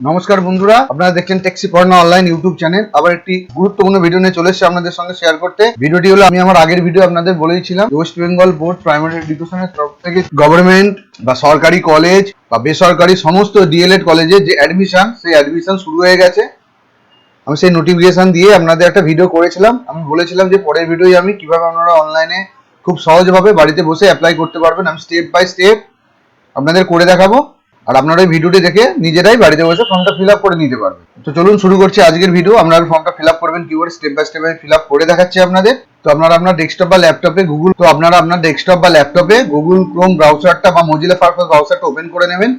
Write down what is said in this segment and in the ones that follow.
নমস্কার বন্ধুরা, আপনারা দেখছেন টেক্সি পড়না অনলাইন ইউটিউব চ্যানেল। আবার একটি গুরুত্বপূর্ণ ভিডিও নিয়ে চলে এসেছি আপনাদের সঙ্গে শেয়ার করতে। ভিডিওটি হলো, আমি আমার আগের ভিডিও আপনাদের বলেছিলাম, ওয়েস্ট বেঙ্গল বোর্ড প্রাইমারি এডুকেশনের তরফ থেকে গভর্নমেন্ট বা সরকারি কলেজ বা বেসরকারি সমস্ত ডিএলএড কলেজে যে অ্যাডমিশন, সেই অ্যাডমিশন শুরু হয়ে গেছে। আমি সেই নোটিফিকেশন দিয়ে আপনাদের একটা ভিডিও করেছিলাম। আমি বলেছিলাম যে পরের ভিডিওয় আমি কিভাবে আপনারা অনলাইনে খুব সহজভাবে বাড়িতে বসে অ্যাপ্লাই করতে পারবেন, আমি স্টেপ বাই স্টেপ আপনাদের করে দেখাবো। আর আপনারা এই ভিডিওটি দেখে নিজেরাই বাড়িতে বসে ফর্মটা ফিল আপ করে নিতে পারবেন। তো চলুন শুরু করছি আজকের ভিডিও। আপনারা ফর্মটা ফিল আপ করবেন কিভাবে, স্টেপ বাই স্টেপ আমি ফিল আপ করে দেখাচ্ছি আপনাদের। তো আপনারা আপনার ডেস্কটপ বা ল্যাপটপে গুগল ক্রোম ব্রাউজারটা বা মোজিলা ফায়ারফক্স ব্রাউজারটা ওপেন করে নেবেন।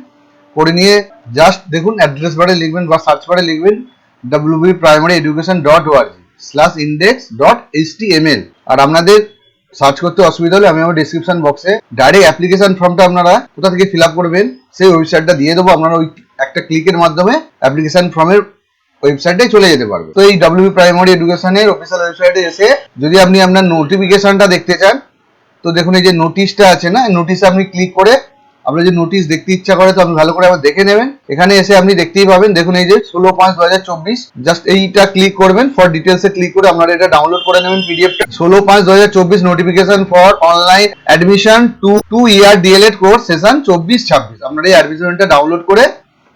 করে নিয়ে জাস্ট দেখুন, অ্যাড্রেস বারে লিখবেন বা সার্চ বারে লিখবেন www.primaryeducation.org/index.html। আর আপনাদের সার্চ করতে অসুবিধা হলে আমি আমার ডেসক্রিপশন বক্সে ডাইরেক্ট অ্যাপ্লিকেশন ফর্মটা আপনারা কোথা থেকে ফিল আপ করবেন সেই ওয়েবসাইটটা দিয়ে দেবো। আপনারা ওই একটা ক্লিকের মাধ্যমে অ্যাপ্লিকেশন ফর্মের ওয়েবসাইটে চলে যেতে পারবে। তো এই ডব্লিউবি প্রাইমারি এডুকেশনের অফিসিয়াল ওয়েবসাইটে এসে যদি আপনি আপনার নোটিফিকেশনটা দেখতে চান, তো দেখুন এই যে নোটিশটা আছে না, নোটিশে আপনি ক্লিক করে আপনার যে নোটিশ দেখতে ইচ্ছা করে, তো আপনি ভালো করে আবার দেখে নেবেন। এখানে এসে আপনি দেখতেই পাবেন, দেখুন এই যে 16/5/2024, জাস্ট এইটা ক্লিক করবেন। ফর ডিটেলসে ক্লিক করে আপনারা এটা ডাউনলোড করে নেবেন পিডিএফটা। 16/5/2024 notification for online admission two year D El Ed course session 24-26। আপনারা এই অ্যাডমিশনটা ডাউনলোড করে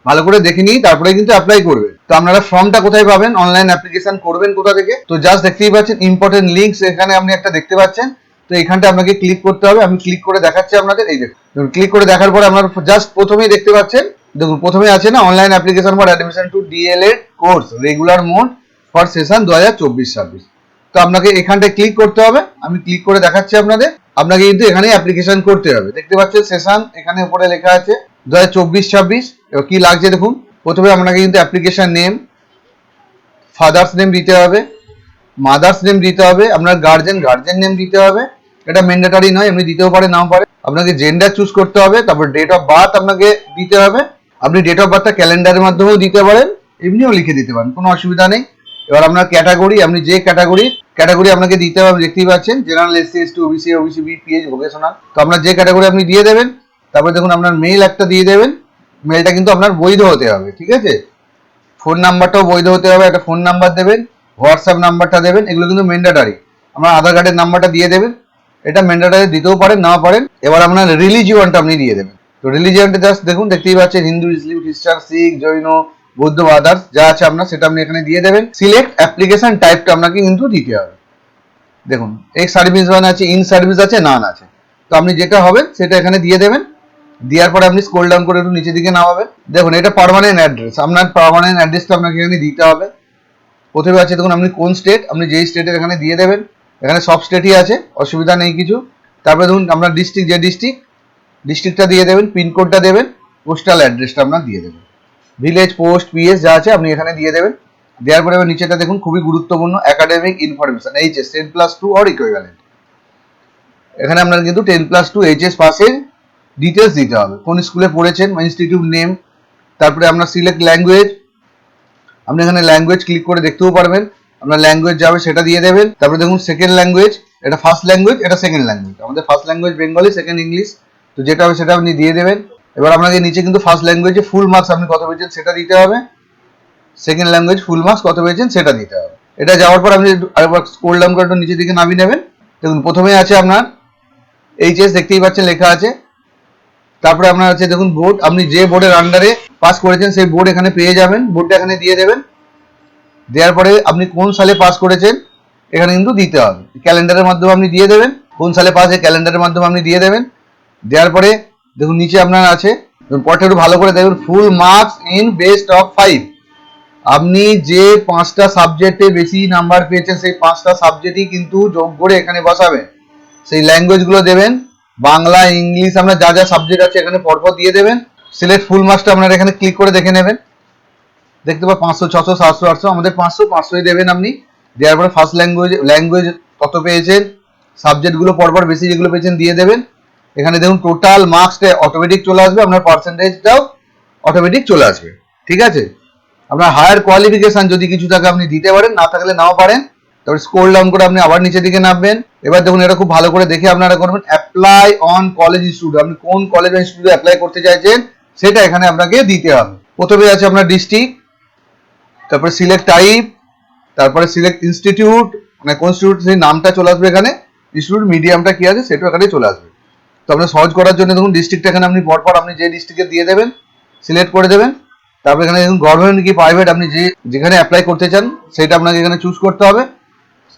ভালো করে দেখে নিই, তারপরে কিন্তু অ্যাপ্লাই করবেন। তো আপনারা ফর্মটা কোথায় পাবেন, অনলাইন অ্যাপ্লিকেশন করবেন কোথা থেকে, তো জাস্ট দেখতেই পাচ্ছেন ইম্পর্টেন্ট লিঙ্কস, এখানে আপনি একটা দেখতে পাচ্ছেন। তো এখানটা আপনাকে ক্লিক করতে হবে। আমি ক্লিক করে দেখাচ্ছি আপনাদের। এই দেখুন, ক্লিক করে দেখার পরে আপনারা জাস্ট প্রথমেই দেখতে পাচ্ছেন, দেখুন প্রথমে আছে না, online application for admission to D El Ed course regular mode for session 2024-26। তো আপনাকে এখানটায় ক্লিক করতে হবে। আমি ক্লিক করে দেখাচ্ছি আপনাদের। আপনাকে কিন্তু এখানে অ্যাপ্লিকেশন করতে হবে। দেখতে পাচ্ছেন সেশন এখানে উপরে লেখা আছে 2024-26। এবার কি লাগছে দেখুন, প্রথমে আপনাকে কিন্তু অ্যাপ্লিকেশন নেম, ফাদার্স নেম দিতে হবে, মাদার্স নেম দিতে হবে, আপনার গার্জেন নেম দিতে হবে। এটা ম্যান্ডেটরি নয়, এমনি দিতেও পারে নাও পারে। আপনাকে জেন্ডার চুজ করতে হবে, তারপর ডেট অফ বার্থ আপনাকে দিতে হবে। আপনি ডেট অফ বার্থটা ক্যালেন্ডারের মাধ্যমেও দিতে পারেন, এমনিও লিখে দিতে পারেন, কোনো অসুবিধা নেই। এবার আপনার ক্যাটাগরি, আপনি যে ক্যাটাগরি আপনাকে দিতে হবে, দেখতেই পাচ্ছেন general, SC, ST, OBC, OBC B, pH, vocational. তো আপনার যে ক্যাটাগরি আপনি দিয়ে দেবেন। তারপরে দেখুন আপনার মেইল একটা দিয়ে দেবেন। মেইলটা কিন্তু আপনার বৈধ হতে হবে, ঠিক আছে। ফোন নাম্বারটাও বৈধ হতে হবে, একটা ফোন নাম্বার দেবেন, হোয়াটসঅ্যাপ নাম্বারটা দেবেন, এগুলো কিন্তু ম্যান্ডেটরি। আপনার আধার কার্ডের নাম্বারটা দিয়ে দেবেন, এটা ম্যান্ডেটরি, দিতেও পারেন নাও পারেন। এবার আপনার রিলিজিয়নটা আপনি দিয়ে দেবেন। তো রিলিজিয়নটা জাস্ট দেখুন, দেখতেই পাচ্ছেন হিন্দু, মুসলিম, খ্রিস্টান, শিখ, জৈন, বৌদ্ধ, আদার্স যা আছে আপনার, সেটা আপনি এখানে দিয়ে দেবেন। সিলেক্ট অ্যাপ্লিকেশন টাইপটা আপনাকে কিন্তু দিতে হবে। দেখুন এক্স সার্ভিস ওয়ান আছে, ইন সার্ভিস আছে, নান আছে। তো আপনি যেটা হবেন সেটা এখানে দিয়ে দেবেন। দেওয়ার পরে আপনি স্ক্রল ডাউন করে একটু নিচের দিকে নামাবেন। দেখুন এটা পার্মানেন্ট অ্যাড্রেস, আপনার পার্মানেন্ট অ্যাড্রেসটা আপনাকে এখানে দিতে হবে। প্রথমে আছে দেখুন আপনি কোন স্টেট, আপনি যেই স্টেটের এখানে দিয়ে দেবেন। এখানে সব স্টেটই আছে, অসুবিধা নেই কিছু। তারপরে দেখুন আপনার ডিস্ট্রিক্ট, যে ডিস্ট্রিক্টটা দিয়ে দেবেন, পিনকোডটা দেবেন, পোস্টাল অ্যাড্রেসটা আপনার দিয়ে দেবেন, ভিলেজ, পোস্ট, পিএস যা আছে আপনি এখানে দিয়ে দেবেন। দেওয়ার পরে এবার নিচেটা দেখুন খুবই গুরুত্বপূর্ণ, academic information, HS 10+2 or equivalent. এখানে আপনার কিন্তু 10+2 এইচএস পাসের ডিটেলস দিতে হবে, কোন স্কুলে পড়েছেন, ইনস্টিটিউট নেম। তারপরে আপনার সিলেক্ট ল্যাঙ্গুয়েজ, আপনি এখানে ল্যাঙ্গুয়েজ ক্লিক করে দেখতেও পারবেন, আপনার ল্যাঙ্গুয়েজ যাবে সেটা দিয়ে দেবেন। তারপরে দেখুন সেকেন্ড ল্যাঙ্গুয়েজ, এটা ফার্স্ট ল্যাঙ্গুয়েজ, এটা সেকেন্ড ল্যাঙ্গুয়েজ। আমাদের first language Bengali, second English, তো যেটা হবে সেটা আপনি দিয়ে দেবেন। এবার আপনাকে নিচে কিন্তু ফার্স্ট ল্যাঙ্গুয়েজে ফুল মার্কস আপনি কত পেয়েছেন সেটা দিতে হবে, সেকেন্ড ল্যাঙ্গুয়েজ ফুল মার্কস কত পেয়েছেন সেটা দিতে হবে। এটা যাওয়ার পর আপনি আরেকবার স্ক্রল ডাউন করে নিচের দিকে নামিয়ে নেবেন। দেখুন প্রথমে আছে আপনার এইচএস, দেখতেই পাচ্ছেন লেখা আছে। তারপরে আপনার আছে দেখুন বোর্ড, আপনি যে বোর্ডের আন্ডারে পাস করেছেন সেই বোর্ড এখানে পেয়ে যাবেন, বোর্ডটা এখানে দিয়ে দেবেন। দেওয়ার পরে আপনি কোন সালে পাস করেছেন এখানে কিন্তু দিতে হবে, ক্যালেন্ডারের মাধ্যমে আপনি দিয়ে দেবেন, কোন সালে পাস এই ক্যালেন্ডারের মাধ্যমে আপনি দিয়ে দেবেন। দেওয়ার পরে দেখুন নিচে আপনার আছে, পরটা একটু ভালো করে দেখুন, full marks in best of 5। আপনি যে 5টা সাবজেক্টে বেশি নাম্বার পেয়েছেন সেই 5টা সাবজেক্টই কিন্তু যোগ করে এখানে বসাবেন। সেই ল্যাঙ্গুয়েজগুলো দেবেন, বাংলা, ইংলিশ, আপনার যা যা সাবজেক্ট আছে এখানে পরপর দিয়ে দেবেন। সিলেক্ট ফুল মার্কসটা আপনারা এখানে ক্লিক করে দেখে নেবেন। দেখতে পাবেন 500, 600, 700, 800, আমাদের 500ই দেবেন আপনি। দেওয়ার পরে ফার্স্ট ল্যাঙ্গুয়েজ কত পেয়েছেন, সাবজেক্টগুলো পরপর বেশি যেগুলো পেয়েছেন দিয়ে দেবেন। এখানে দেখুন টোটাল মার্কসটা অটোমেটিক চলে আসবে, আপনার পার্সেন্টেজটাও অটোমেটিক চলে আসবে, ঠিক আছে। আপনার হায়ার কোয়ালিফিকেশন যদি কিছু থাকে আপনি দিতে পারেন, না থাকলে নাও পারেন। তারপরে স্ক্রল ডাউন করে আপনি আবার নিচের দিকে নামবেন। এবার দেখুন এটা খুব ভালো করে দেখে আপনারা করবেন, অ্যাপ্লাই অন কলেজ ইনস্টিটিউট, আপনি কোন কলেজ বা ইনস্টিটিউটে অ্যাপ্লাই করতে চাইছেন সেটা এখানে আপনাকে দিতে হবে। প্রথমে আছে আপনার ডিস্ট্রিক্ট, তারপরে সিলেক্ট টাইপ, তারপরে সিলেক্ট ইনস্টিটিউট, মানে কোন ইনস্টিটিউট সেই নামটা চলে আসবে এখানে, ইনস্টিটিউট মিডিয়ামটা কি আছে সেটা এখানে চলে আসবে। তো আপনার সহজ করার জন্য দেখুন ডিস্ট্রিক্টটা এখানে আপনি পরপর আপনি যে ডিস্ট্রিক্টে দিয়ে দেবেন, সিলেক্ট করে দেবেন। তারপরে এখানে দেখুন গভর্নমেন্ট কি প্রাইভেট আপনি যেখানে অ্যাপ্লাই করতে চান সেটা আপনাকে এখানে চুজ করতে হবে।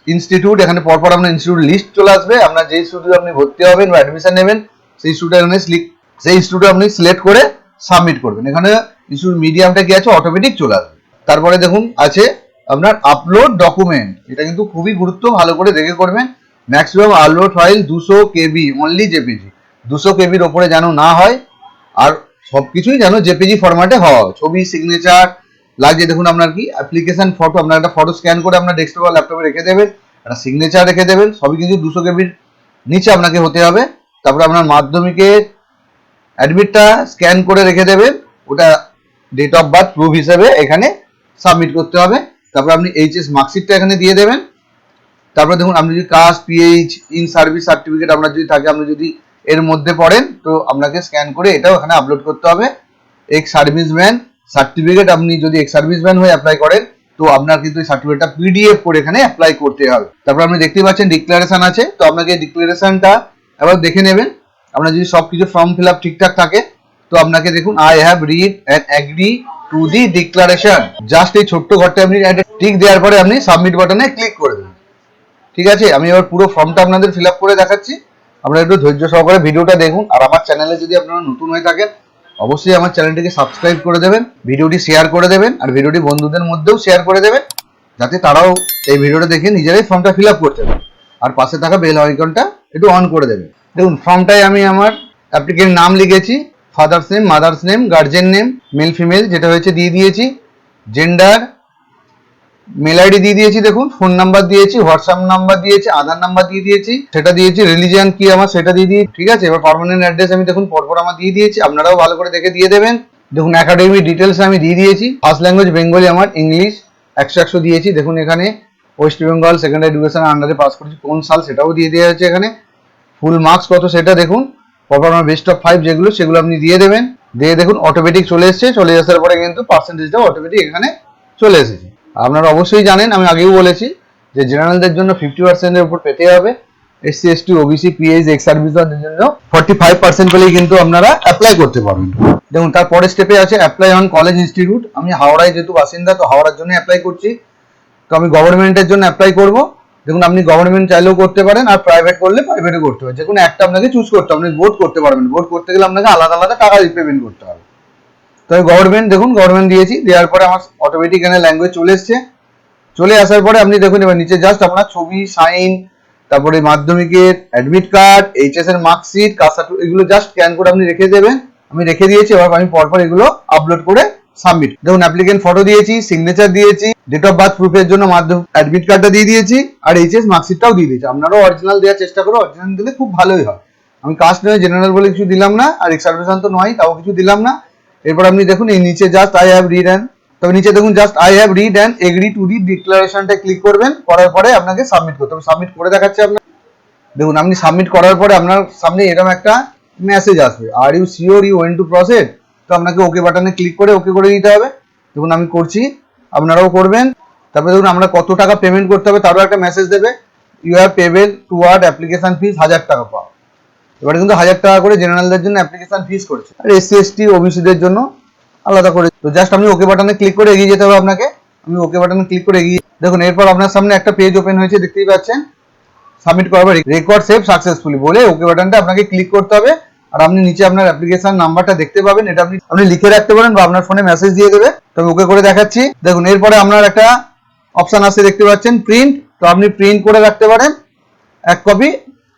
ইনস্টিটিউট, এখানে পরপর আপনার ইনস্টিটিউট লিস্ট চলে আসবে, আপনার যে ইনস্টিটিউটে আপনি ভর্তি হবেন বা অ্যাডমিশন নেবেন সেই ইনস্টিটিউটে এখানে সেই ইনস্টিটিউটে আপনি সিলেক্ট করে সাবমিট করবেন। এখানে ইনস্টিটিউট মিডিয়ামটা কি আছে অটোমেটিক চলে আসবে। তারপরে দেখুন আছে আপনার আপলোড ডকুমেন্ট, এটা কিন্তু খুবই গুরুত্ব, ভালো করে দেখে করবেন। ম্যাক্সিমাম আপলোড ফাইল 200 কেবি অনলি জেপিজি, 200 কেবির ওপরে যেন না হয়, আর সবকিছুই যেন জেপিজি ফরম্যাটে হয়। ছবি, সিগনেচার লাগছে দেখুন আপনার কি অ্যাপ্লিকেশন ফটো, আপনার একটা ফটো স্ক্যান করে আপনার ডেস্কটপ বা ল্যাপটপে রেখে দেবেন, একটা সিগনেচার রেখে দেবেন, সবই কিন্তু 200 কেবির নিচে আপনাকে হতে হবে। তারপরে আপনার মাধ্যমিকের অ্যাডমিটটা স্ক্যান করে রেখে দেবেন, ওটা ডেট অফ বার্থ প্রুফ হিসেবে এখানে সাবমিট করতে হবে। তারপর আপনি এইচএস মার্কশিটটা এখানে দিয়ে দেবেন। তারপর দেখুন আপনি যদি caste, PH, in service certificate আপনার যদি থাকে, আপনি যদি এর মধ্যে পড়েন তো আপনাকে স্ক্যান করে এটাও এখানে আপলোড করতে হবে। এক্স সার্ভিসম্যান সার্টিফিকেট, আপনি যদি এক্স সার্ভিসম্যান হয়ে অ্যাপ্লাই করেন তো আপনার কিন্তু এই সার্টিফিকেটটা পিডিএফ করে এখানে অ্যাপ্লাই করতে হবে। তারপর আপনি দেখতে পাচ্ছেন ডিক্লারেশন আছে, তো আপনাকে ডিক্লারেশনটা এবার দেখে নেবেন। আপনার যদি সবকিছু ফর্ম ফিল আপ ঠিকঠাক থাকে তো আপনাকে দেখুন I have read and agree to the declaration, just এই ছোট্ট ঘরটা আপনি টিক দেওয়ার পরে আপনি সাবমিট বাটনে ক্লিক করে দেবেন। ঠিক আছে, আমি এবার পুরো ফর্মটা আপনাদের ফিল আপ করে দেখাচ্ছি, আপনারা একটু ধৈর্য সহকারে ভিডিওটা দেখুন। আর আমার চ্যানেলে যদি আপনারা নতুন হয়ে থাকেন অবশ্যই আমার চ্যানেলটিকে সাবস্ক্রাইব করে দেবেন, ভিডিওটি শেয়ার করে দেবেন, আর ভিডিওটি বন্ধুদের মধ্যেও শেয়ার করে দেবেন যাতে তারাও এই ভিডিওটা দেখে নিজেরাই ফর্মটা ফিল আপ করতে পারে। আর পাশে থাকা বেল আইকনটা একটু অন করে দেবেন। দেখুন ফর্মটায় আমি আমার অ্যাপ্লিকেন্ট নাম লিখেছি, father's name, mother's name, guardian name, male female যেটা হয়েছে দিয়ে দিয়েছি, জেন্ডার, মেল আইডি দিয়ে দিয়েছি, দেখুন ফোন নাম্বার দিয়েছি, হোয়াটসঅ্যাপ নাম্বার দিয়েছি, আধার নাম্বার দিয়ে দিয়েছি, সেটা দিয়েছি, রিলিজিয়ান কি আমার সেটা দিয়ে দিয়েছি। ঠিক আছে, এবার পার্মানেন্ট অ্যাড্রেস আমি দেখুন পরপর আমার দিয়ে দিয়েছি, আপনারাও ভালো করে দেখে দিয়ে দেবেন। দেখুন একাডেমিক ডিটেলস আমি দিয়ে দিয়েছি, ফার্স্ট ল্যাঙ্গুয়েজ বেঙ্গলি, আমার ইংলিশ 100 দিয়েছি। দেখুন এখানে ওয়েস্ট বেঙ্গল সেকেন্ডারি এডুকেশন আন্ডারে পাস করেছি, কোন সাল সেটাও দিয়ে দেওয়া হয়েছে এখানে। ফুল মার্কস কত সেটা দেখুন, পরপর আমার বেস্ট অফ 5 যেগুলো সেগুলো আপনি দিয়ে দেবেন। দিয়ে দেখুন অটোমেটিক চলে এসছে, চলে আসার পরে কিন্তু পার্সেন্টেজটাও অটোমেটিক এখানে চলে এসেছে। আপনারা অবশ্যই জানেন, আমি আগেও বলেছি যে জেনারেলদের জন্য 50%-এর উপর পেতে হবে, SC ST OBC PH ex সার্ভিসদের জন্য 45% পেলেই কিন্তু আপনারা অ্যাপ্লাই করতে পারবেন। দেখুন তারপরে স্টেপে আছে অ্যাপ্লাই অন কলেজ ইনস্টিটিউট, আমি হাওড়ায় যেহেতু বাসিন্দা তো হাওড়ার জন্য অ্যাপ্লাই করছি, তো আমি গভর্নমেন্টের জন্য অ্যাপ্লাই করব। দেখুন আপনি গভর্নমেন্ট চাইলেও করতে পারেন, আর প্রাইভেট করলে প্রাইভেটে করতে হবে, যে কোনো একটা আপনাকে চুজ করতে হবে, আপনি বোর্ড করতে পারবেন, বোর্ড করতে গেলে আপনাকে আলাদা আলাদা টাকা পেমেন্ট করতে হবে। তো আমি গভর্নমেন্ট, দেখুন গভর্নমেন্ট দিয়েছি, দেওয়ার পরে আমার অটোমেটিক এখানে ল্যাঙ্গুয়েজ চলে এসছে। চলে আসার পরে আপনি দেখুন এবার নিচে জাস্ট আপনার ছবি, সাইন, তারপরে মাধ্যমিকের অ্যাডমিট কার্ড, এইচএস এর মার্কশিট, কাস্ট সার্টিফিকেট, এগুলো জাস্ট স্ক্যান করে আপনি রেখে দেবেন। আমি রেখে দিয়েছি, এবার আমি পরপর এগুলো আপলোড করে সাবমিট। দেখুন অ্যাপ্লিকেন্ট ফটো দিয়েছি, সিগনেচার দিয়েছি, ডেট অফ বার্থ প্রুফের জন্য মাধ্যমিক অ্যাডমিট কার্ডটা দিয়ে দিয়েছি, আর এইচএস মার্কশিটটাও দিয়ে দিয়েছি। আপনারাও অরিজিনাল দেওয়ার চেষ্টা করো, অরিজিনাল দিলে খুব ভালোই হয়। আমি কাস্ট নয় জেনারেল বলে কিছু দিলাম না, আর এক্স সার্ভিসম্যান তো নয় তাও কিছু দিলাম না। এরপর আপনি দেখুন এই নিচে just I have read and, তবে নিচে দেখুন just I have read and agree to the ডিক্লারেশনটা ক্লিক করবেন, করার পরে আপনাকে সাবমিট করতে হবে। সাবমিট করে দেখাচ্ছে আপনার, দেখুন আপনি সাবমিট করার পরে আপনার সামনে এরকম একটা মেসেজ আসবে, are you sure you want to proceed, তো আপনাকে ওকে বাটনে ক্লিক করে ওকে করে দিতে হবে। দেখুন আমি করছি, আপনারাও করবেন। তারপরে দেখুন আমরা কত টাকা পেমেন্ট করতে হবে তারও একটা মেসেজ দেবে, you have payable toward application fees 1000 টাকা পাও। এবারে কিন্তু 1000 টাকা করে জেনারেলদের জন্য অ্যাপ্লিকেশন ফিস করেছে, আর এসসি এসটি ওবিসিদের জন্য আলাদা করে। তো জাস্ট আপনি ওকে বাটনে ক্লিক করে এগিয়ে যেতে হবে আপনাকে। আমি ওকে বাটনে ক্লিক করে এগিয়ে, দেখুন এরপর আপনার সামনে একটা পেজ ওপেন হয়েছে দেখতেই পাচ্ছেন, সাবমিট করার পর রেকর্ড সেভ সাকসেসফুলি বলে ওকে বাটনটা আপনাকে ক্লিক করতে হবে। আর আপনি নিচে আপনার অ্যাপ্লিকেশন নাম্বারটা দেখতে পাবেন, এটা আপনি লিখে রাখতে পারেন বা আপনার ফোনে মেসেজ দিয়ে দেবে। তো আমি ওকে করে দেখাচ্ছি। দেখুন এরপরে আপনার একটা অপশন আসছে দেখতে পাচ্ছেন প্রিন্ট, তো আপনি প্রিন্ট করে রাখতে পারেন 1 কপি,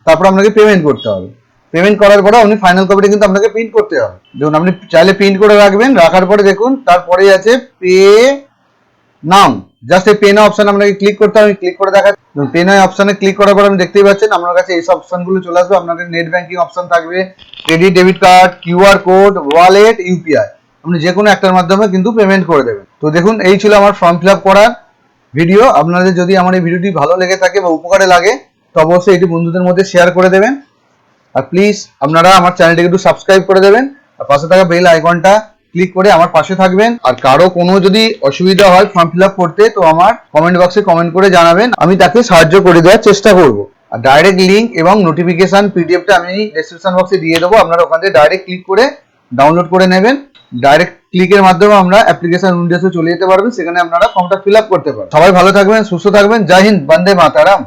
তারপর আপনাকে পেমেন্ট করতে হবে। পেমেন্ট করার পরে আপনি ফাইনাল কপিটা কিন্তু আপনাকে প্রিন্ট করতে হবে। দেখুন আপনি চাইলে প্রিন্ট করে রাখবেন, রাখার পরে দেখুন তারপরে আছে পে নাও, জাস্ট এই পে নাও অপশন আপনাকে ক্লিক করতে হবে। ক্লিক করে দেখা, পে নাও অপশনে ক্লিক করার পর আপনি দেখতেই পাচ্ছেন আপনার কাছে এই সব অপশনগুলো চলে আসবে। আপনাদের নেট ব্যাংকিং অপশন থাকবে, credit debit card, QR code, wallet, UPI, আপনি যে কোনো একটার মাধ্যমে কিন্তু পেমেন্ট করে দেবেন। তো দেখুন এই ছিল আমার ফর্ম ফিল আপ করার ভিডিও। আপনাদের যদি আমার এই ভিডিওটি ভালো লেগে থাকে বা উপকারে লাগে তো অবশ্যই এটি বন্ধুদের মধ্যে শেয়ার করে দেবেন, আর প্লিজ আপনারা আমার চ্যানেলটিকে একটু সাবস্ক্রাইব করে দেবেন, আর পাশে থাকা বেল আইকনটা ক্লিক করে আমার পাশে থাকবেন। আর কারো কোনো যদি অসুবিধা হয় ফর্ম ফিল আপ করতে, তো আমার কমেন্ট বক্সে কমেন্ট করে জানাবেন, আমি তাকে সাহায্য করে দেওয়ার চেষ্টা করব। আর ডাইরেক্ট লিঙ্ক এবং নোটিফিকেশন পিডিএফটা আমি ডেসক্রিপশন বক্সে দিয়ে দেবো, আপনারা ওখান থেকে ডাইরেক্ট ক্লিক করে ডাউনলোড করে নেবেন। ডাইরেক্ট ক্লিকের মাধ্যমে আমরা অ্যাপ্লিকেশন উইন্ডোজে চলে যেতে পারবেন, সেখানে আপনারা ফর্মটা ফিল আপ করতে পারবেন। সবাই ভালো থাকবেন, সুস্থ থাকবেন। জয় হিন্দ, বন্দে মাতারাম।